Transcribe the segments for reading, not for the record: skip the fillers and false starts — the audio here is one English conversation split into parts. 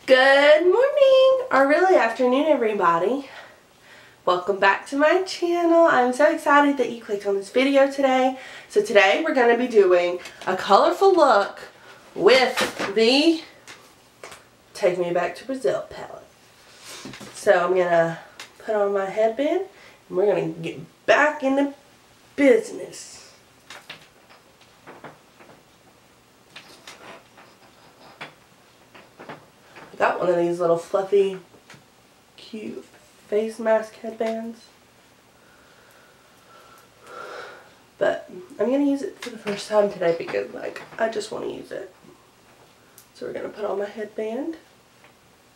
Good morning, or really afternoon, everybody. Welcome back to my channel. I'm so excited that you clicked on this video today. So today we're going to be doing a colorful look with the Take Me Back to Brazil palette. So I'm going to put on my headband and we're going to get back into business. I got one of these little fluffy, cute face mask headbands. But I'm going to use it for the first time today because, I just want to use it. So we're going to put on my headband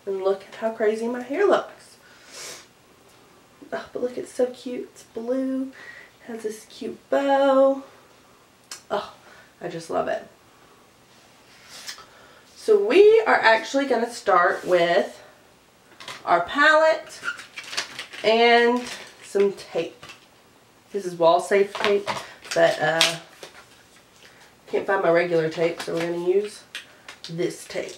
and look at how crazy my hair looks. Oh, but look, it's so cute. It's blue. It has this cute bow. Oh, I just love it. So we are actually going to start with our palette and some tape. This is wall safe tape, but can't find my regular tape, so we're going to use this tape.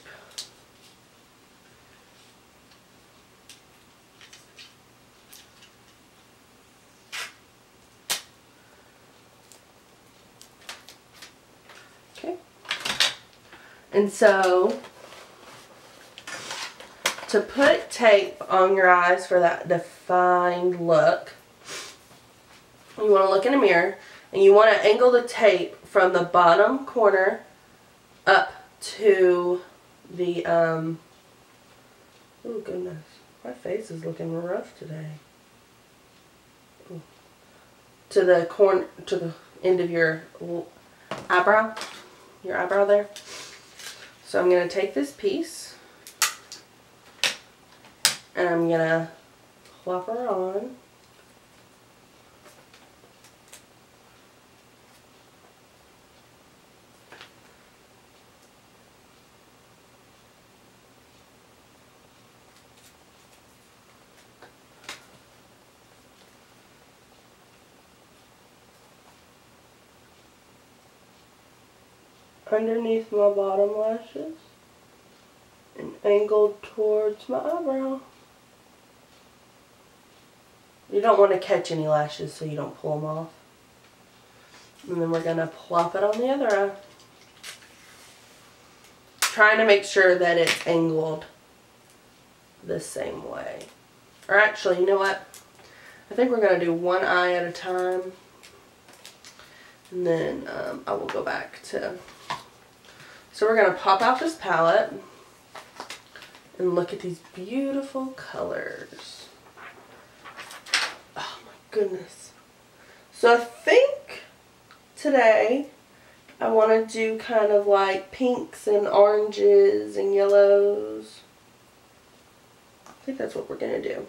Okay. And so, to put tape on your eyes for that defined look, you want to look in a mirror and you want to angle the tape from the bottom corner up to the, oh goodness, my face is looking rough today. Ooh. To the corner, to the end of your eyebrow there. So I'm going to take this piece and I'm going to plop her on. Underneath my bottom lashes and angled towards my eyebrow. You don't want to catch any lashes so you don't pull them off. And then we're going to plop it on the other eye. Trying to make sure that it's angled the same way. Or actually, you know what? I think we're going to do one eye at a time. And then I will go back to... So we're going to pop out this palette and look at these beautiful colors. Oh my goodness. So I think today I want to do kind of like pinks and oranges and yellows. I think that's what we're going to do.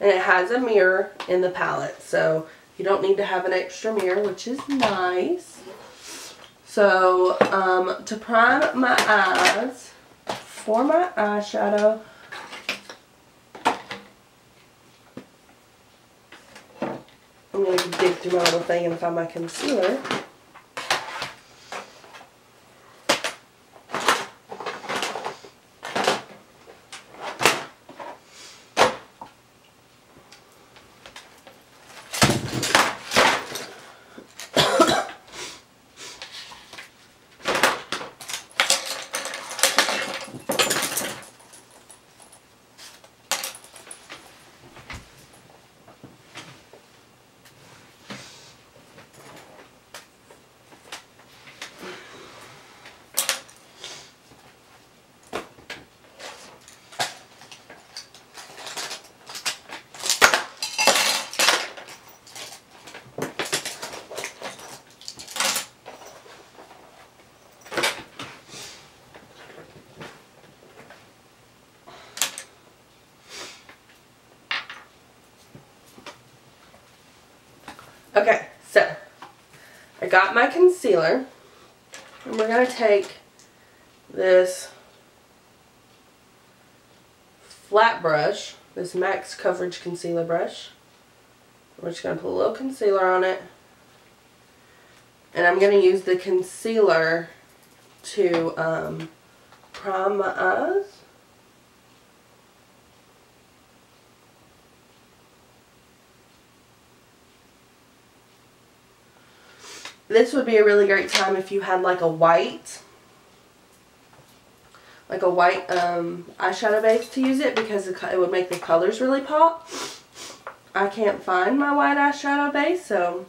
And it has a mirror in the palette, so you don't need to have an extra mirror, which is nice. So, to prime my eyes for my eyeshadow, I'm going to dig through my little thing and find my concealer. Okay, so I got my concealer and we're going to take this flat brush, this Max Coverage Concealer brush. We're just going to put a little concealer on it. And I'm going to use the concealer to prime my eyes. This would be a really great time if you had like a white eyeshadow base to use it, because it would make the colors really pop. I can't find my white eyeshadow base, so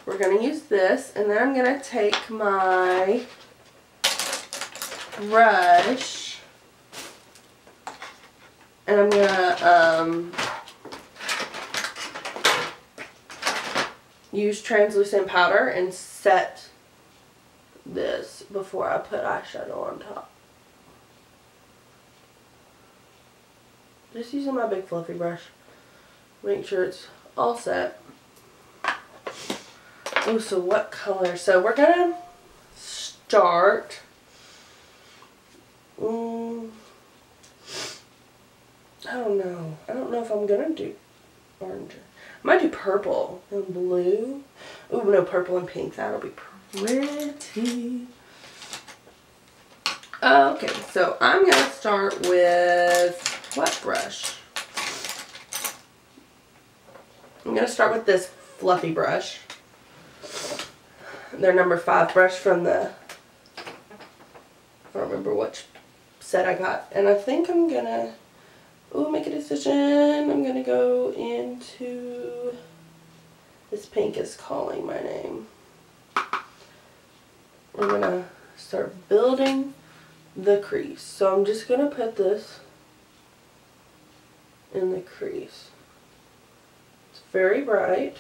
we're going to use this. And then I'm going to take my brush and I'm going to use translucent powder and set this before I put eyeshadow on top. Just using my big fluffy brush. Make sure it's all set. Oh, so what color? So we're gonna start. I don't know. I don't know if I'm gonna do orange. I might do purple and blue. Oh no, purple and pink. That'll be pretty. Okay, so I'm gonna start with what brush? I'm gonna start with this fluffy brush. Their number 5 brush from the, I don't remember which set I got. And I think I'm gonna, make a decision. I'm gonna go into, this pink is calling my name. We're gonna start building the crease. So I'm just gonna put this in the crease. It's very bright.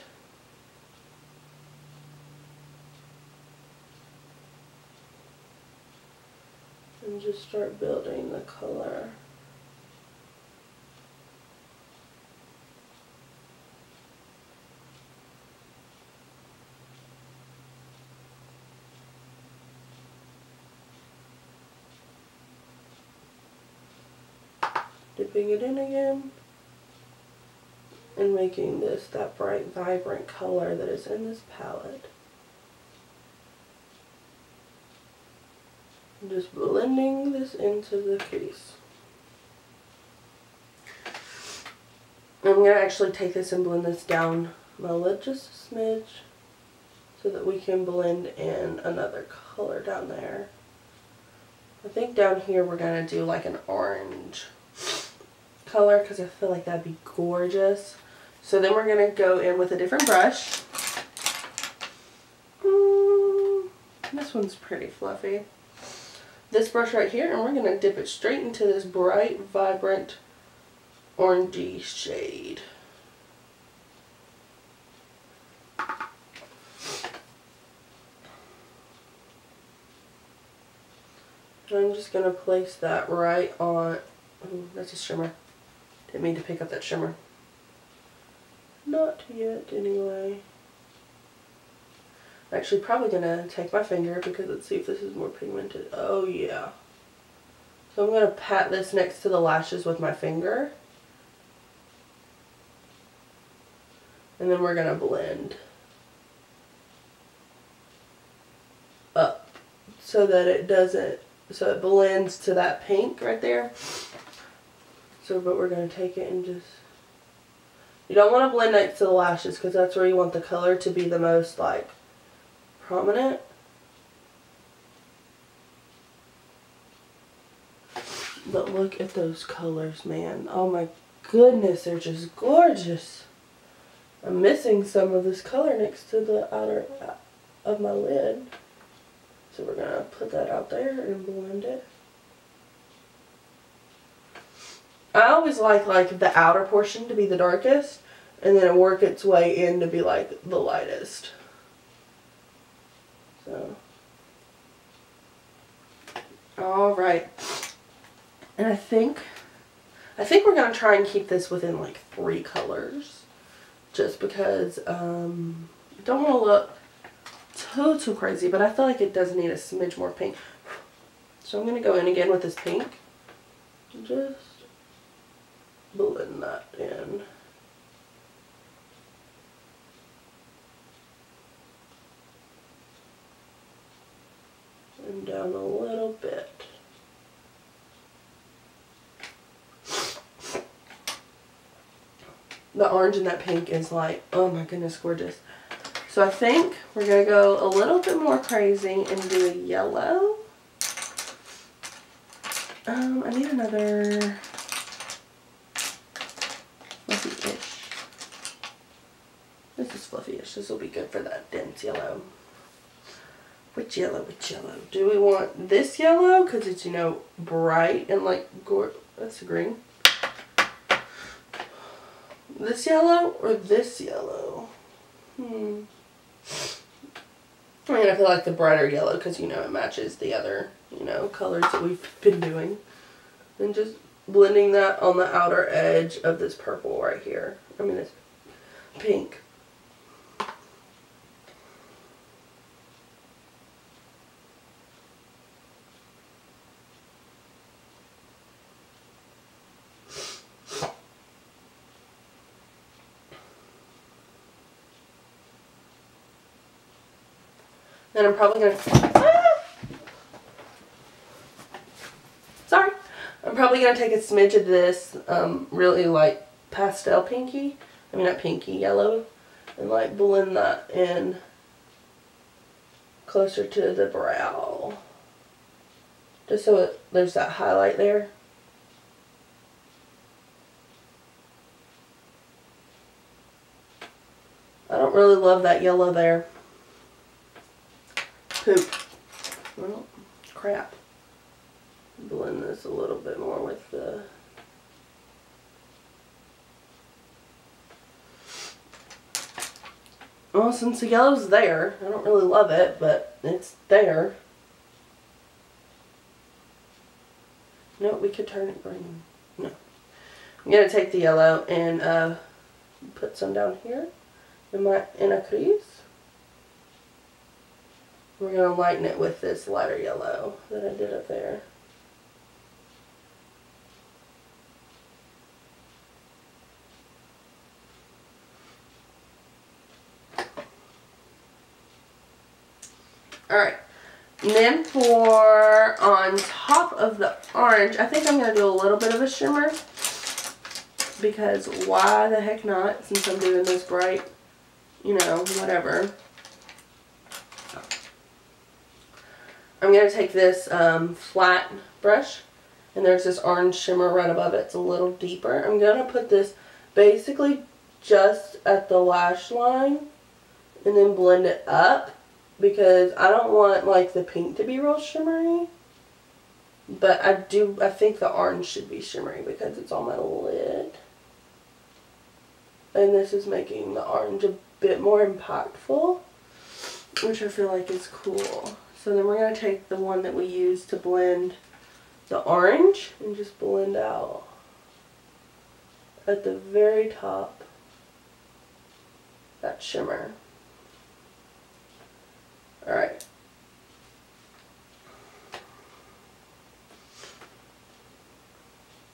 And just start building the color. Dipping it in again and making this that bright, vibrant color that is in this palette. And just blending this into the crease. I'm going to actually take this and blend this down my lid just a smidge so that we can blend in another color down there. I think down here we're going to do like an orange color because I feel like that'd be gorgeous. So then we're going to go in with a different brush. This one's pretty fluffy. This brush right here, and we're going to dip it straight into this bright, vibrant, orangey shade. And I'm just going to place that right on, ooh, that's a shimmer. Didn't mean to pick up that shimmer. Not yet, anyway. I'm actually probably going to take my finger because let's see if this is more pigmented. Oh yeah. So I'm going to pat this next to the lashes with my finger. And then we're going to blend up so that it doesn't, so it blends to that pink right there. So, but we're going to take it and just, you don't want to blend next to the lashes because that's where you want the color to be the most like prominent. But look at those colors, man. Oh my goodness, they're just gorgeous. I'm missing some of this color next to the outer of my lid. So we're going to put that out there and blend it. I always like the outer portion to be the darkest and then it work its way in to be like the lightest. So, alright. And I think we're going to try and keep this within like 3 colors. Just because I don't want to look too crazy, but I feel like it does need a smidge more pink. So I'm going to go in again with this pink. Just blend that in. And down a little bit. The orange and that pink is like, oh my goodness, gorgeous. So I think we're going to go a little bit more crazy and do a yellow. I need another fluffy-ish. This is fluffy-ish. This will be good for that dense yellow. Which yellow? Which yellow? Do we want this yellow? Because it's, you know, bright and like, that's a green. This yellow or this yellow? I mean, I feel like the brighter yellow because, you know, it matches the other, you know, colors that we've been doing. And just blending that on the outer edge of this purple right here. I mean, it's pink. Then I'm probably going to... Sorry. I'm probably going to take a smidge of this really light pastel pinky. I mean, not pinky, yellow. And like blend that in closer to the brow. Just so there's that highlight there. I don't really love that yellow there. Poop. Well, crap. Blend this a little bit more with the... Well, since the yellow's there, I don't really love it, but it's there. No, we could turn it green. No. I'm going to take the yellow and put some down here in a crease. We're going to lighten it with this lighter yellow that I did up there. Alright, and then for on top of the orange, I think I'm going to do a little bit of a shimmer, because why the heck not, since I'm doing this bright, you know, whatever. I'm going to take this flat brush, and there's this orange shimmer right above it. It's a little deeper. I'm going to put this basically just at the lash line, and then blend it up. Because I don't want like the pink to be real shimmery, but I think the orange should be shimmery because it's on my lid. And this is making the orange a bit more impactful, which I feel like is cool. So then we're going to take the one that we used to blend the orange and just blend out at the very top that shimmer. Alright.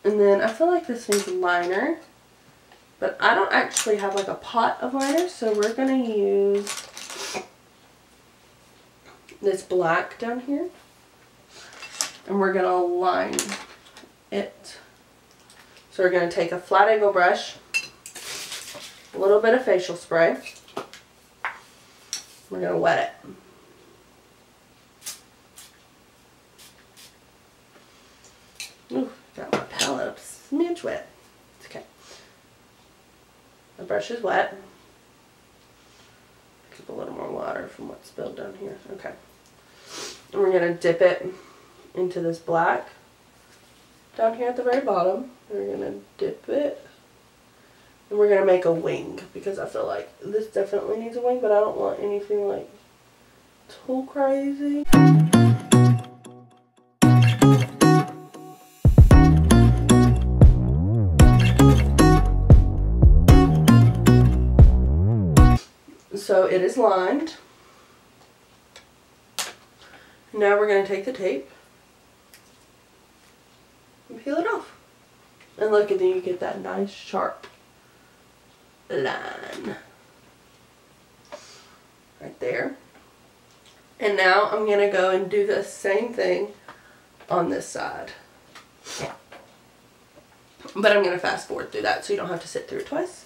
And then I feel like this needs a liner, but I don't actually have like a pot of liner, so we're going to use this black down here, and we're going to line it. So we're going to take a flat angle brush, a little bit of facial spray, we're going to wet it. Ooh, got my palette a smidge wet. It's okay. My brush is wet. Keep a little more water from what spilled down here. Okay. And we're going to dip it into this black down here at the very bottom. We're going to dip it. And we're going to make a wing because I feel like this definitely needs a wing, but I don't want anything like too crazy. So it is lined. Now we're going to take the tape and peel it off. And look, and then you get that nice sharp line right there. And now I'm going to go and do the same thing on this side. But I'm going to fast forward through that so you don't have to sit through it twice.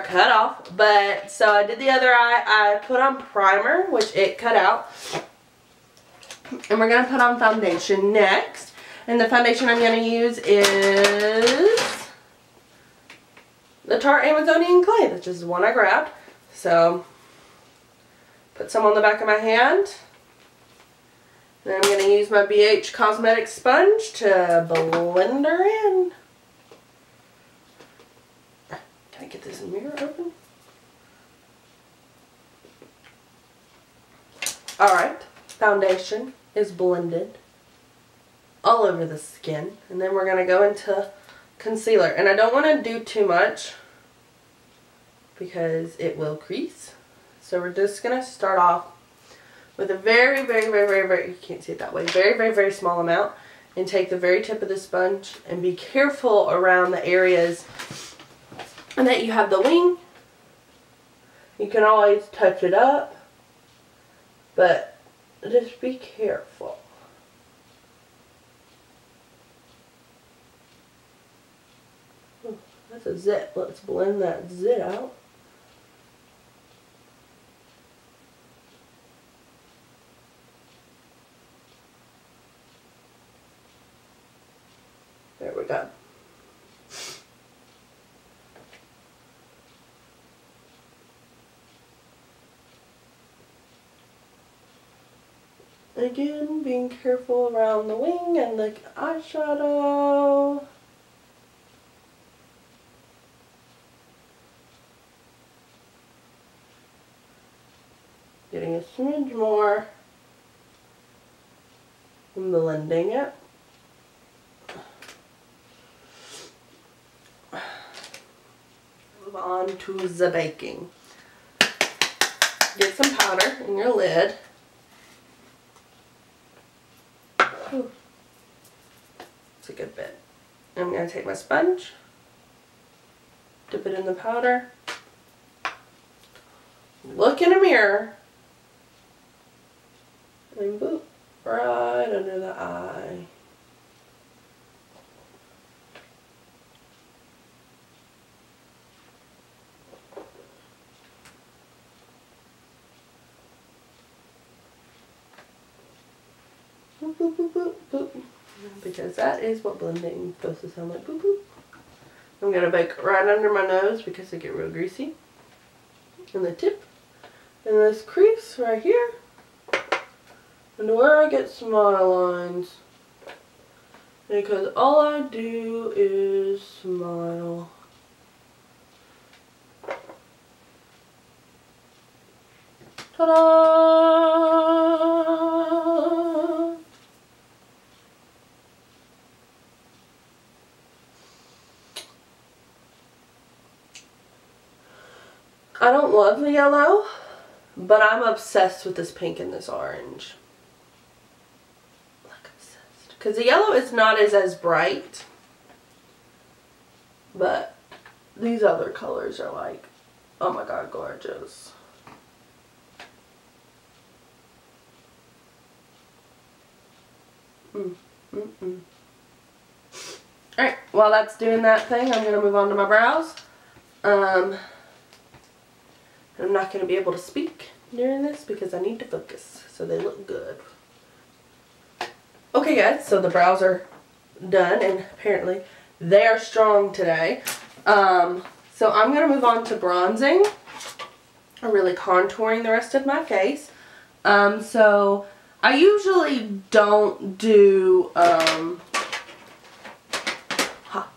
are cut off. But, so I did the other eye. I put on primer, which it cut out. And we're going to put on foundation next. And the foundation I'm going to use is the Tarte Amazonian Clay. That's just the one I grabbed. So, put some on the back of my hand. Then I'm going to use my BH Cosmetics sponge to blend her in. Can I get this mirror open? Alright, foundation is blended all over the skin. And then we're going to go into concealer. And I don't want to do too much because it will crease. So we're just going to start off with a very, you can't see it that way, very small amount, and take the very tip of the sponge and be careful around the areas and that you have the wing. You can always touch it up, but just be careful. Oh, that's a zit. Let's blend that zit out. There we go. Again, being careful around the wing and the eyeshadow. Getting a smidge more and blending it. Move on to the baking. Get some powder in your lid. Ooh. It's a good bit. I'm going to take my sponge, dip it in the powder, look in a mirror, and boop, right under the eye. Boop, boop, boop, boop, boop. Because that is what blending is supposed to sound like. Boop, boop. I'm going to bake right under my nose because they get real greasy. And the tip. And this crease right here. And where I get smile lines. Because all I do is smile. Ta-da! I don't love the yellow, but I'm obsessed with this pink and this orange. Like obsessed. Because the yellow is not as bright, but these other colors are like, oh my god, gorgeous. Alright, while that's doing that thing, I'm going to move on to my brows. I'm not going to be able to speak during this because I need to focus so they look good. Okay guys, so the brows are done and apparently they are strong today. So I'm going to move on to bronzing or really contouring the rest of my face. So I usually don't do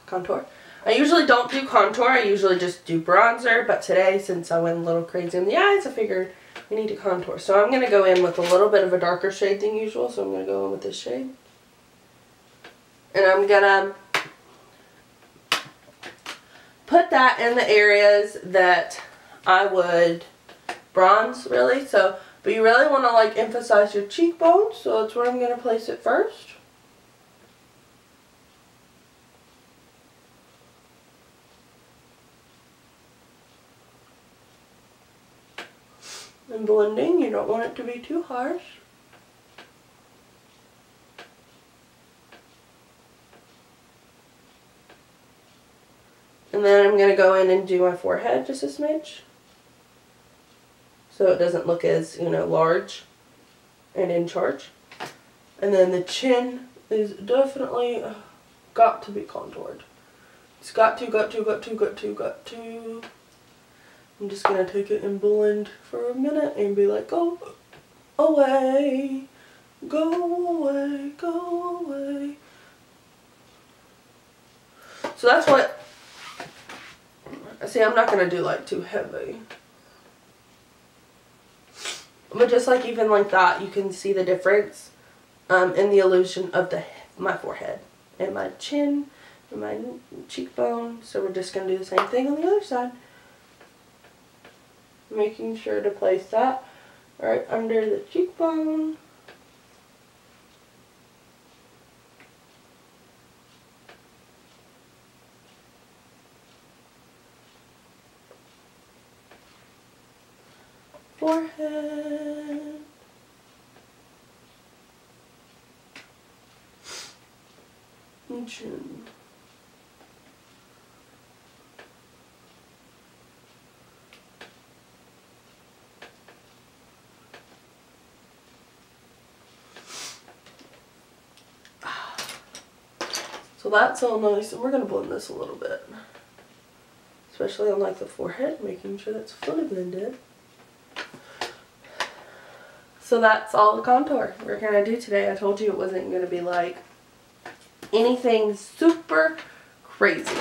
contour. I usually don't do contour, I usually just do bronzer, but today, since I went a little crazy in the eyes, I figured we need to contour. So I'm going to go in with a little bit of a darker shade than usual, so I'm going to go in with this shade. And I'm going to put that in the areas that I would bronze, really. So, but you really want to like emphasize your cheekbones, so that's where I'm going to place it first. And blending, you don't want it to be too harsh. And And then I'm going to go in and do my forehead just a smidge. So it doesn't look as, you know, large and in charge. And then the chin is definitely got to be contoured. It's got to. I'm just going to take it and blend for a minute and be like, go away, go away, go away. So that's what, see, I'm not going to do like too heavy. But just like even like that, you can see the difference in the illusion of my forehead and my chin and my cheekbone. So we're just going to do the same thing on the other side. Making sure to place that right under the cheekbone. Forehead. And chin. So that's all nice, and we're going to blend this a little bit. Especially on like the forehead, making sure that's fully blended. So that's all the contour we're going to do today. I told you it wasn't going to be like anything super crazy.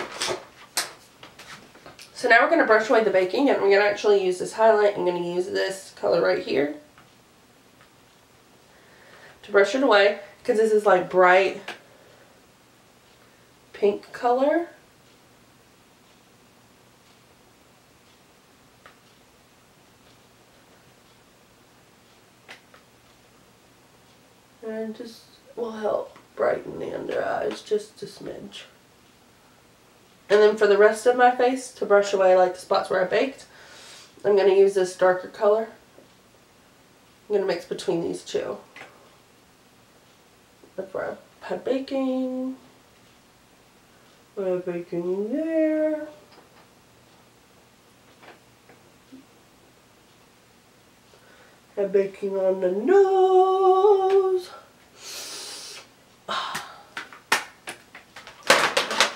So now we're going to brush away the baking, and we're going to actually use this highlight. I'm going to use this color right here to brush it away, because this is like bright pink color. And it just will help brighten the under eyes just a smidge. And then for the rest of my face, to brush away like the spots where I baked, I'm going to use this darker color. I'm going to mix between these two. That's where I had baking. I have baking there. I have baking on the nose.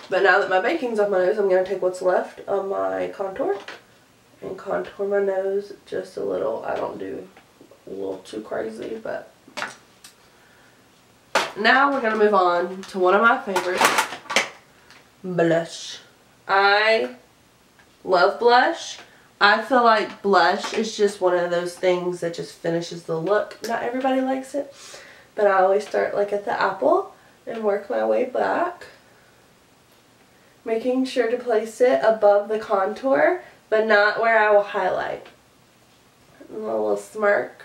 But now that my baking's off my nose, I'm going to take what's left of my contour and contour my nose just a little. I don't do a little too crazy, but now we're going to move on to one of my favorites, blush. I love blush. I feel like blush is just one of those things that just finishes the look. Not everybody likes it, but I always start like at the apple and work my way back. Making sure to place it above the contour, but not where I will highlight. And a little smirk.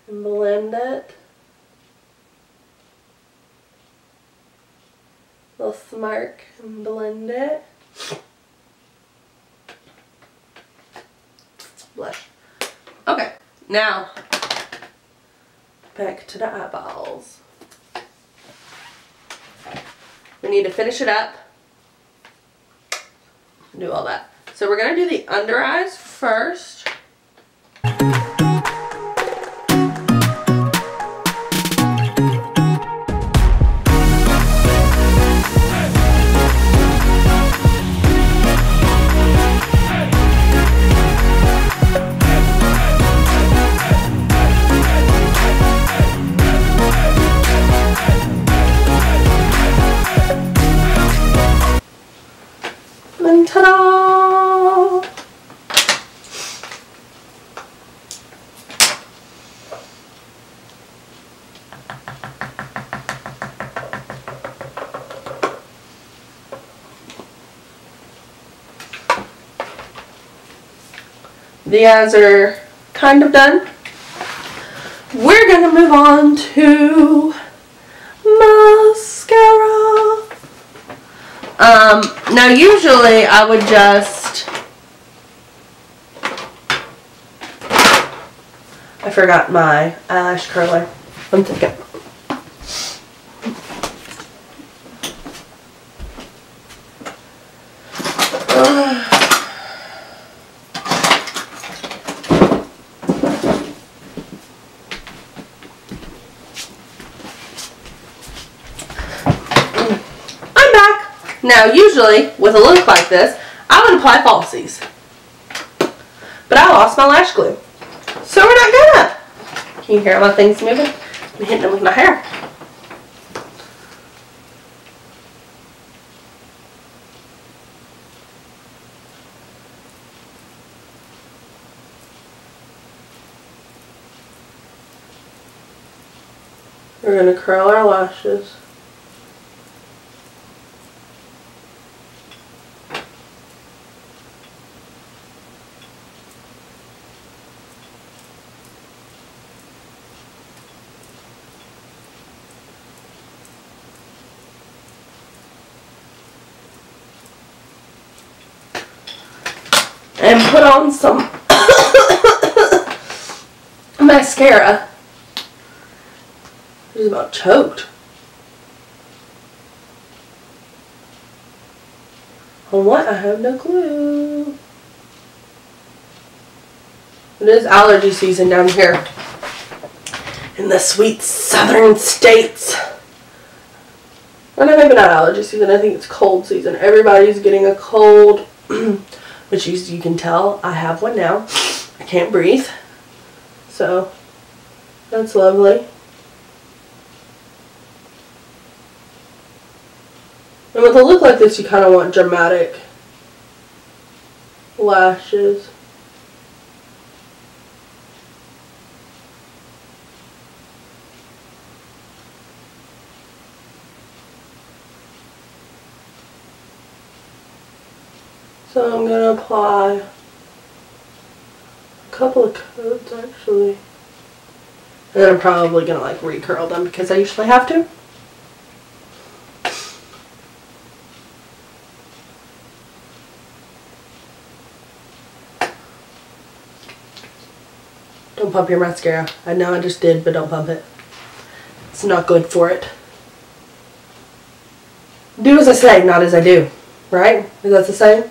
And blend it. Little smirk and blend it. Blush. Okay, now back to the eyeballs. We need to finish it up. Do all that. So we're going to do the under eyes first. And ta-da! The eyes are kind of done. We're going to move on to mascara. Now usually I would just, I forgot my eyelash curler. One second. Now, usually, with a look like this, I would apply falsies. But I lost my lash glue. So we're not gonna. Can you hear my things moving? I'm hitting them with my hair. We're gonna curl our lashes. And put on some mascara. I was about choked. On what? I have no clue. It is allergy season down here in the sweet southern states. Or no, maybe not allergy season. I think it's cold season. Everybody's getting a cold. Which you can tell I have one now. I can't breathe. So, that's lovely. And with a look like this, you kind of want dramatic lashes. So I'm going to apply a couple of coats actually. And then I'm probably going to like recurl them because I usually have to. Don't pump your mascara. I know I just did, but don't pump it. It's not good for it. Do as I say, not as I do. Right? Is that the same?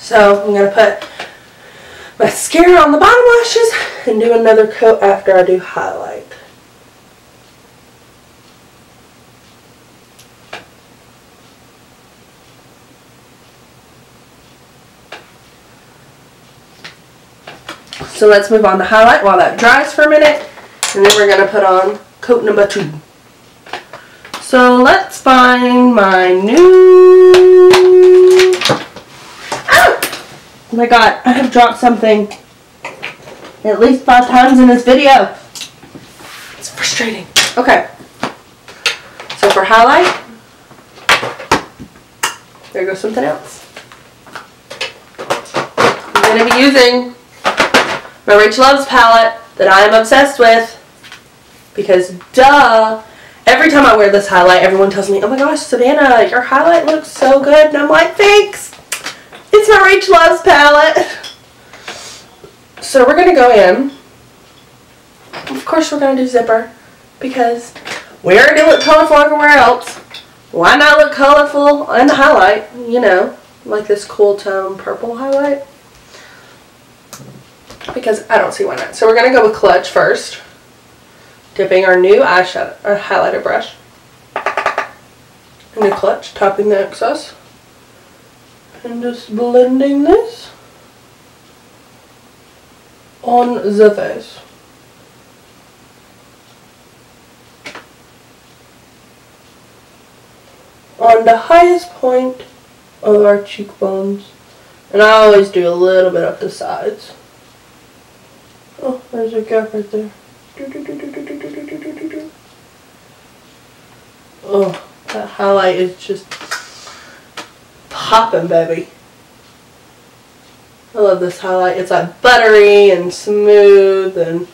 So I'm going to put mascara on the bottom lashes and do another coat after I do highlight. So let's move on to highlight while that dries for a minute, and then we're going to put on coat number 2. So let's find my new... Oh my god, I have dropped something at least 5 times in this video. It's frustrating. Okay. So for highlight, there goes something else. I'm going to be using my Rachel Loves palette that I am obsessed with because duh, every time I wear this highlight everyone tells me, oh my gosh Savannah, your highlight looks so good, and I'm like, thanks, it's my Rachel Loves palette. So we're going to go in, of course we're going to do zipper because we already look colorful everywhere else, why not look colorful in the highlight, you know, like this cool tone purple highlight. Because I don't see why not. So we're going to go with Clutch first. Dipping our new eyeshadow, or highlighter brush into Clutch, topping the excess. And just blending this on the face. On the highest point of our cheekbones. And I always do a little bit up the sides. Oh, there's a gap right there. Oh, that highlight is just popping, baby. I love this highlight. It's like buttery and smooth and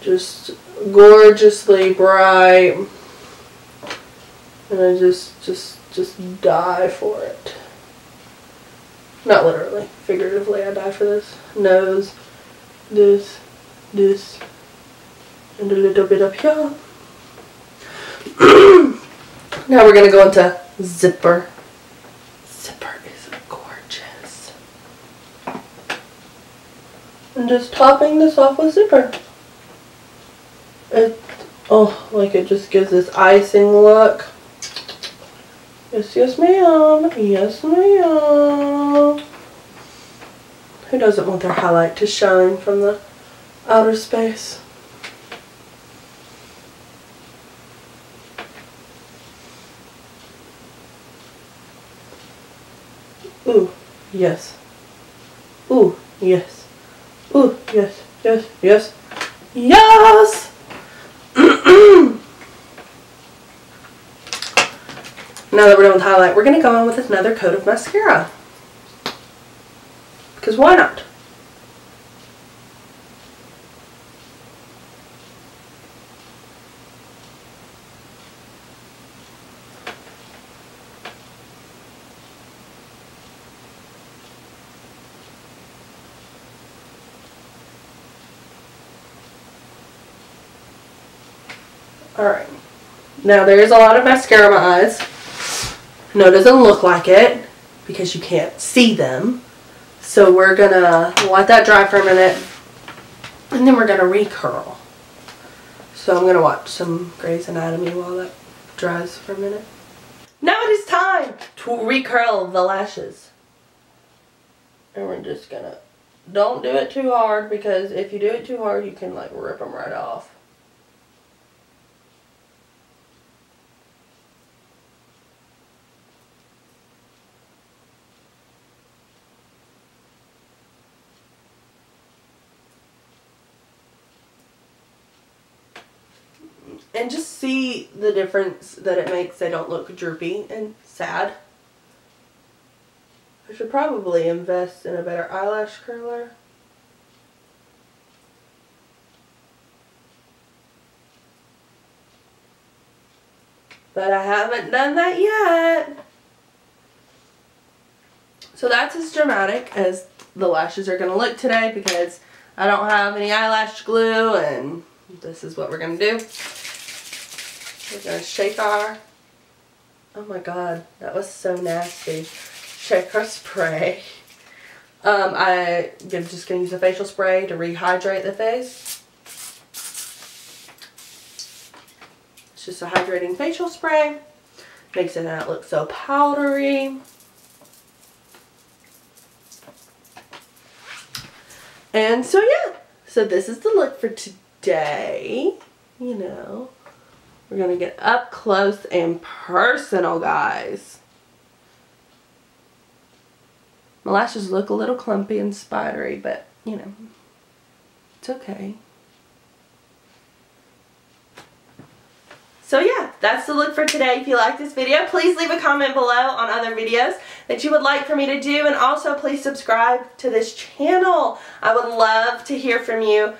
just gorgeously bright. And I just die for it. Not literally, figuratively I die for this. Nose, this, and a little bit up here. Now we're going to go into zipper. Zipper is gorgeous. And just topping this off with zipper. Like it just gives this icing look. Yes, yes ma'am. Yes ma'am. Who doesn't want their highlight to shine from the outer space? Ooh, yes. Ooh, yes. Ooh, yes, yes, yes. Yes! Now that we're done with highlight, we're going to go on with another coat of mascara. Because why not? Alright. Now there is a lot of mascara in my eyes. No, it doesn't look like it because you can't see them. So we're going to let that dry for a minute and then we're going to recurl. So I'm going to watch some Grey's Anatomy while that dries for a minute. Now it is time to recurl the lashes. And we're just going to, don't do it too hard because if you do it too hard you can like rip them right off. And just see the difference that it makes. They don't look droopy and sad. I should probably invest in a better eyelash curler. But I haven't done that yet. So that's as dramatic as the lashes are going to look today because I don't have any eyelash glue and this is what we're going to do. We're going to shake our, oh my god, that was so nasty. Shake our spray. I'm just going to use a facial spray to rehydrate the face. It's just a hydrating facial spray. Makes it not look so powdery. And so yeah, so this is the look for today. You know. We're going to get up close and personal, guys. My lashes look a little clumpy and spidery, but, you know, it's okay. So yeah, that's the look for today. If you like this video, please leave a comment below on other videos that you would like for me to do. And also, please subscribe to this channel. I would love to hear from you.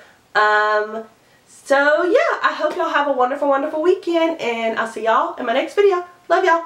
So yeah, I hope y'all have a wonderful, wonderful weekend, and I'll see y'all in my next video. Love y'all.